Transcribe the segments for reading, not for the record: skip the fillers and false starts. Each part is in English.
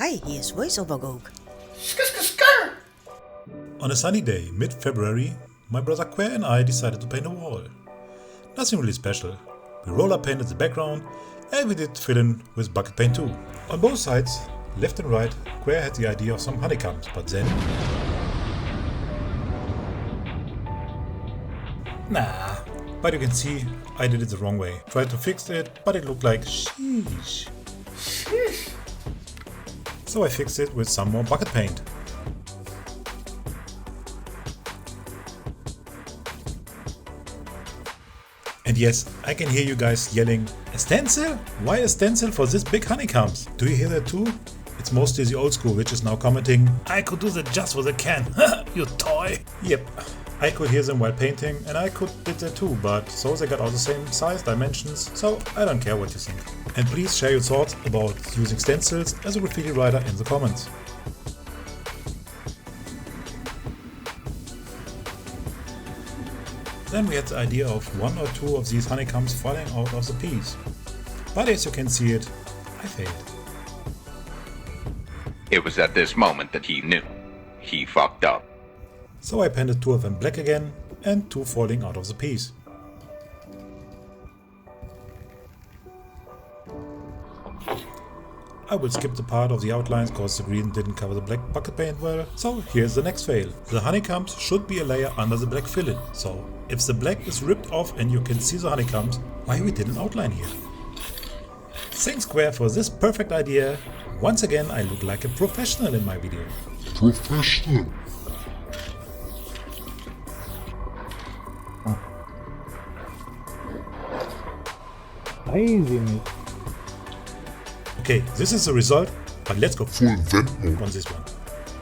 Hi, here's voiceover Goke. On a sunny day, mid-February, my brother Quer and I decided to paint a wall. Nothing really special. We roller painted the background and we did fill in with bucket paint too. On both sides, left and right, Quer had the idea of some honeycombs, but then... Nah, but you can see I did it the wrong way. Tried to fix it, but it looked like sheesh. So I fixed it with some more bucket paint. And yes, I can hear you guys yelling, a stencil? Why a stencil for this big honeycombs? Do you hear that too? It's mostly the old school which is now commenting, I could do that just with a can, you toy! Yep, I could hear them while painting and I could did that too, but so they got all the same size, dimensions, so I don't care what you think. And please share your thoughts about using stencils as a graffiti writer in the comments. Then we had the idea of one or two of these honeycombs falling out of the piece. But as you can see it, I failed. It was at this moment that he knew. He fucked up. So I painted two of them black again and two falling out of the piece. I will skip the part of the outlines cause the green didn't cover the black bucket paint well, so here's the next fail. The honeycombs should be a layer under the black fill-in, so if the black is ripped off and you can see the honeycombs, why we did an outline here? Thanks Quer for this perfect idea. Once again I look like a professional in my video. Professional. Crazy, mate. Okay, this is the result, but let's go Full vent mode. on this one.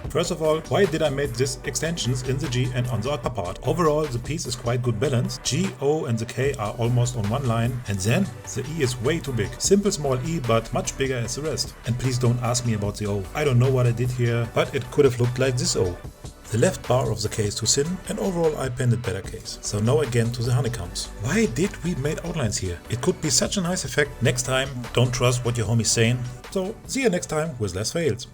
First of all, why did I make these extensions in the G and on the upper part? Overall, the piece is quite good balanced. G, O and the K are almost on one line, and then the E is way too big. Simple small E, but much bigger as the rest. And please don't ask me about the O. I don't know what I did here, but it could have looked like this O. The left bar of the K is too thin, and overall I painted better Ks. So now again to the honeycombs. Why did we make outlines here? It could be such a nice effect. Next time, don't trust what your homie's saying. So see you next time with less fails.